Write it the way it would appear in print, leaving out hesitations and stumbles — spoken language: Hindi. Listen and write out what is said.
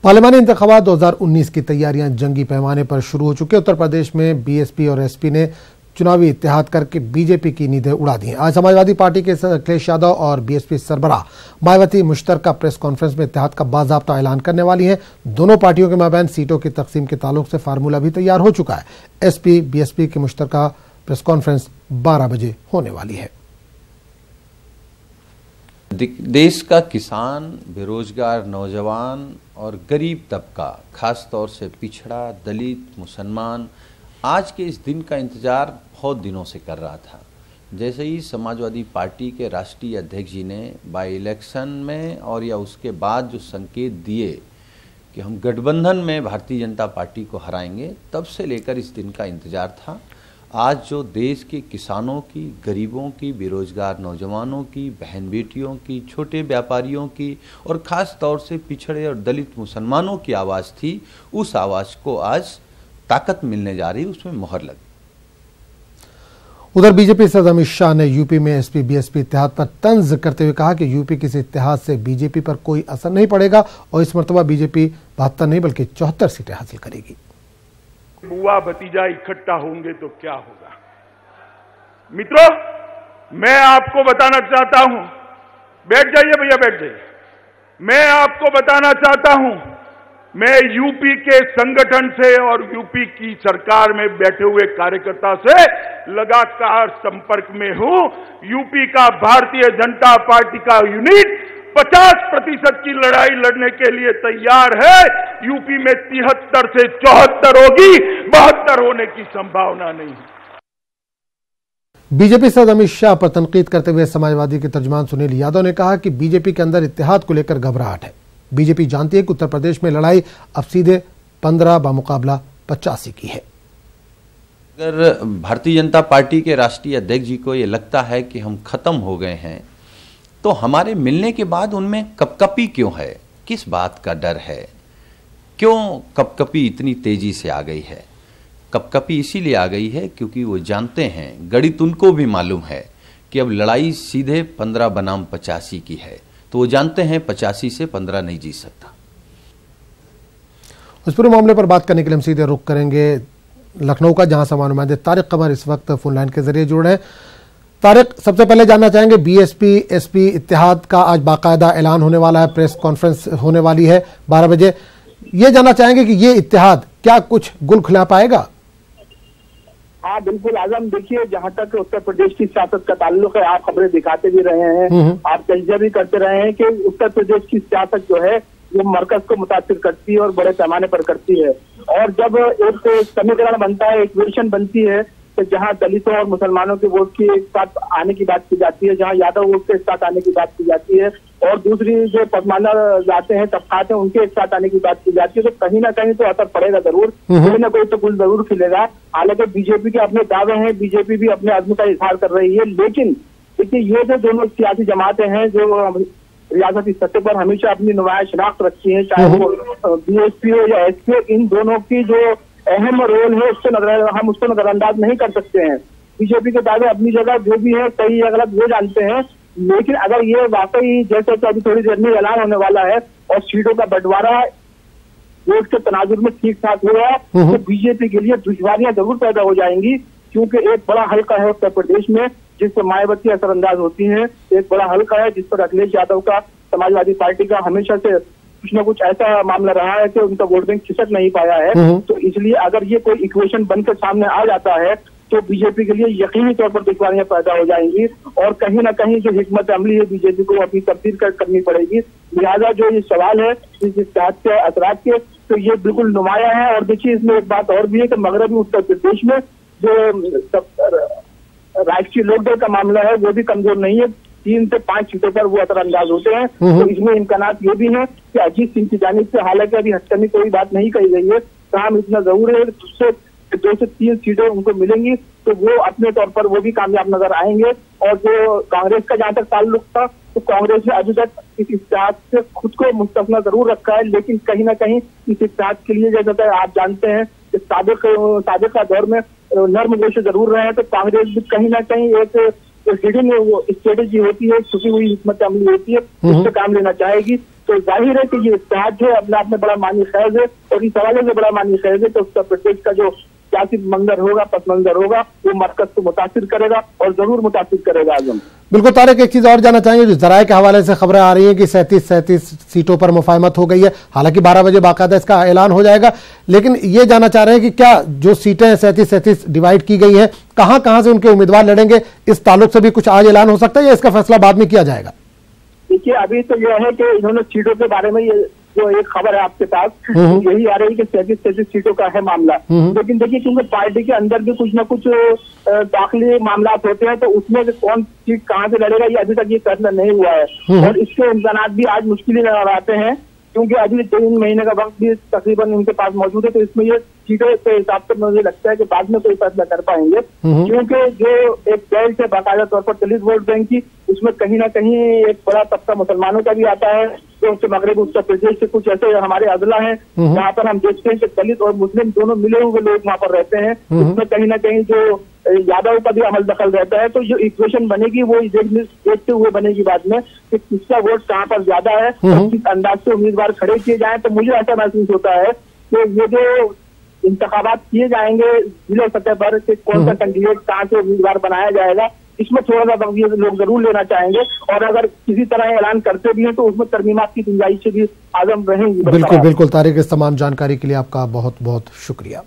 पार्लियामानी इंतखाबात 2019 की तैयारियां जंगी पैमाने पर शुरू हो चुकी है। उत्तर प्रदेश में बीएसपी और एसपी ने चुनावी इत्तेहाद करके बीजेपी की नींदें उड़ा दी हैं। आज समाजवादी पार्टी के अखिलेश यादव और बीएसपी सरबराह मायावती मुश्तरका प्रेस कॉन्फ्रेंस में इत्तेहाद का बाज़ाब्ता ऐलान करने वाली हैं। दोनों पार्टियों के माबैन सीटों की तकसीम के ताल्लुक से फार्मूला भी तैयार हो चुका है। एसपी बीएसपी की मुश्तरका प्रेस कॉन्फ्रेंस 12 बजे होने वाली है। देश का किसान, बेरोजगार नौजवान और गरीब तबका, खास तौर से पिछड़ा, दलित, मुसलमान आज के इस दिन का इंतजार बहुत दिनों से कर रहा था। जैसे ही समाजवादी पार्टी के राष्ट्रीय अध्यक्ष जी ने बाई इलेक्शन में और या उसके बाद जो संकेत दिए कि हम गठबंधन में भारतीय जनता पार्टी को हराएंगे, तब से लेकर इस दिन का इंतजार था। आज जो देश के किसानों की, गरीबों की, बेरोजगार नौजवानों की, बहन बेटियों की, छोटे व्यापारियों की और ख़ास तौर से पिछड़े और दलित मुसलमानों की आवाज़ थी, उस आवाज़ को आज ताकत मिलने जा रही, उसमें मोहर लगी। उधर बीजेपी सदर अमित शाह ने यूपी में एसपी बीएसपी इत्तेहाद पर तंज करते हुए कहा कि यूपी किसी इत्तेहाद से बीजेपी पर कोई असर नहीं पड़ेगा और इस मरतबा बीजेपी 72 नहीं बल्कि 74 सीटें हासिल करेगी। बुआ भतीजा इकट्ठा होंगे तो क्या होगा? मित्रों, मैं आपको बताना चाहता हूं, बैठ जाइए भैया, बैठ जाइए। मैं आपको बताना चाहता हूं, मैं यूपी के संगठन से और यूपी की सरकार में बैठे हुए कार्यकर्ता से लगातार संपर्क में हूं। यूपी का भारतीय जनता पार्टी का यूनिट 50% की लड़ाई लड़ने के लिए तैयार है। यूपी में 73 से 74 होगी, 72 होने की संभावना नहीं है। बीजेपी सदर अमित शाह पर तनकीद करते हुए समाजवादी के तर्जुमान सुनील यादव ने कहा कि बीजेपी के अंदर इत्तेहाद को लेकर घबराहट है। बीजेपी जानती है कि उत्तर प्रदेश में लड़ाई अब सीधे 15 बामुकाबला 85 की है। अगर भारतीय जनता पार्टी के राष्ट्रीय अध्यक्ष जी को ये लगता है कि हम खत्म हो गए हैं, तो हमारे मिलने के बाद उनमें कपकपी क्यों है? किस बात का डर है? क्यों कपकपी इतनी तेजी से आ गई है? कपकपी इसीलिए आ गई है क्योंकि वो जानते हैं, गणित उनको भी मालूम है कि अब लड़ाई सीधे 15 बनाम 85 की है। तो वो जानते हैं 85 से 15 नहीं जीत सकता। उस पूरे मामले पर बात करने के लिए हम सीधे रुख करेंगे लखनऊ का, जहां समान नुमाइंदे तारिक कमर इस वक्त फोन लाइन के जरिए जुड़ रहे हैं। तारिक, सबसे पहले जानना चाहेंगे, बीएसपी एसपी इत्तेहाद का आज बाकायदा ऐलान होने वाला है, प्रेस कॉन्फ्रेंस होने वाली है 12 बजे। ये जानना चाहेंगे कि ये इत्तेहाद क्या कुछ गुल खिला पाएगा? हाँ बिल्कुल आजम, देखिए जहाँ तक उत्तर प्रदेश की सियासत का ताल्लुक है, आप खबरें दिखाते भी रहे हैं, आप तजज़िया भी करते रहे हैं कि उत्तर प्रदेश की सियासत जो है वो मरकज को मुतासिर करती है और बड़े पैमाने पर करती है। और जब एक समीकरण बनता है, इक्वेशन बनती है कि जहां दलितों और मुसलमानों के वोट की एक साथ आने की बात की जाती है, जहां यादव वोट के एक साथ आने की बात की जाती है और दूसरी जो पसमानदा जाते हैं, तबकात हैं, उनके एक साथ आने की बात की जाती है, तो कहीं ना कहीं तो असर पड़ेगा जरूर, कोई ना कोई तो कुछ जरूर खिलेगा। हालांकि बीजेपी के अपने दावे हैं, बीजेपी भी अपने अज़्म का इजहार कर रही है, लेकिन देखिए ये जो दोनों सियासी जमातें हैं जो रियासती सतह पर हमेशा अपनी नुमाया शनाख्त रखी है, चाहे वो बीएसपी हो या एसपी हो, इन दोनों की जो अहम रोल है हम उसको नजरअंदाज नहीं कर सकते हैं। बीजेपी के दावे अपनी जगह जो भी है सही या गलत वो जानते हैं, लेकिन अगर ये वाकई जैसे कि अभी थोड़ी देर में ऐलान होने वाला है और सीटों का बंटवारा वोट के तनाजुर में ठीक ठाक हुआ तो बीजेपी के लिए दुश्वारियां जरूर पैदा हो जाएंगी, क्योंकि एक बड़ा हल्का है उत्तर प्रदेश में जिस पर मायावती असरअंदाज होती है, एक बड़ा हल्का है जिस पर अखिलेश यादव का, समाजवादी पार्टी का हमेशा से कुछ न कुछ ऐसा मामला रहा है कि उनका वोट बैंक खिसक नहीं पाया है। तो इसलिए अगर ये कोई इक्वेशन बनकर सामने आ जाता है तो बीजेपी के लिए यकीनी तौर पर दुश्वारियां पैदा हो जाएंगी और कहीं ना कहीं जो हिकमत अमली है बीजेपी को अपनी तब्दील करनी पड़ेगी। लिहाजा जो ये सवाल है इस इत्तेहाद के असरात के, तो ये बिल्कुल नुमाया है। और देखिए इसमें एक बात और भी है कि मगरबी उत्तर प्रदेश में जो राष्ट्रीय लोकदल का मामला है वो भी कमजोर नहीं है, 3 से 5 सीटों पर वो असरअंदाज होते हैं। तो इसमें इम्कानात ये भी है कि अजीत सिंह की जानिब से, हालांकि अभी हटकनी कोई बात नहीं कही गई है, काम इतना जरूर है, उससे 2 से 3 सीटें उनको मिलेंगी तो वो अपने तौर पर वो भी कामयाब नजर आएंगे। और जो कांग्रेस का जहां तक ताल्लुक था, तो कांग्रेस ने अभी तक इस इत्तेहाद से खुद को मुस्तफना जरूर रखा है, लेकिन कहीं ना कहीं इस इत्तेहाद के लिए जैसा आप जानते हैं कि साबिका दौर में नर्म गोशे जरूर रहे हैं, तो कांग्रेस भी कहीं ना कहीं एक हिडन वो स्ट्रेटेजी होती है, छुपी हुई हिकमत अमली होती है, उससे काम लेना चाहेगी। तो जाहिर है कि ये इत्तेहाद जो है अपने आप में बड़ा मानी खैज है और इस हवाले से बड़ा मानी खैज है कि उत्तर प्रदेश का जो सियासी मंजर होगा, पस मंजर होगा, वो मरकज को मुतासिर करेगा और जरूर मुतासिर करेगा। आजम बिल्कुल तारिक, एक चीज और जानना चाहेंगे, जो जराये के हवाले से खबरें आ रही हैं कि 37 सीटों पर मुफाहमत हो गई है, हालांकि 12 बजे बाकायदा इसका ऐलान हो जाएगा, लेकिन ये जानना चाह रहे हैं कि क्या जो सीटें 37 डिवाइड की गई हैं, कहां से उनके उम्मीदवार लड़ेंगे, इस ताल्लुक से भी कुछ आज ऐलान हो सकता है या इसका फैसला बाद में किया जाएगा? देखिए, अभी तो यह है कि इन्होंने सीटों के बारे में ये जो एक खबर है आपके पास यही आ रही है कि 37 सीटों का है मामला। लेकिन देखिए, क्योंकि पार्टी के अंदर भी कुछ न कुछ दाखिली मामला होते हैं, तो उसमें कौन सीट कहाँ से लड़ेगा ये अभी तक ये फैसला नहीं हुआ है और इसके इम्कानात भी आज मुश्किल नजर आते हैं, क्योंकि अभी 3 महीने का वक्त भी तकरीबन इनके पास मौजूद है। तो इसमें ये सीटों के हिसाब से मुझे लगता है कि बाद में कोई फैसला कर पाएंगे, क्योंकि जो एक बेल्ट है बाकायदा तौर पर दलित वोट बैंक की, उसमें कहीं ना कहीं एक बड़ा तबका मुसलमानों का भी आता है, जो मगरबी उत्तर प्रदेश से कुछ ऐसे हमारे अजला हैं जहाँ पर हम देखते हैं कि दलित और मुस्लिम दोनों मिले हुए लोग वहाँ पर रहते हैं। उसमें कहीं ना कहीं जो यादव का भी अमल दखल रहता है, तो जो इक्वेशन बनेगी वो देखते हुए बनेगी बाद में कि किसका वोट कहाँ पर ज्यादा है और किस अंदाज से उम्मीदवार खड़े किए जाए। तो मुझे ऐसा महसूस होता है कि ये जो इंतखाबात किए जाएंगे जिला सतह पर कि कौन सा कैंडिडेट कहाँ से उम्मीदवार बनाया जाएगा, इसमें थोड़ा सा वक्त लोग जरूर लेना चाहेंगे और अगर किसी तरह ऐलान करते भी हैं तो उसमें तरमीमात की गुंजाइश भी आजम रहेंगी। बिल्कुल तारिक, इस तमाम जानकारी के लिए आपका बहुत बहुत शुक्रिया।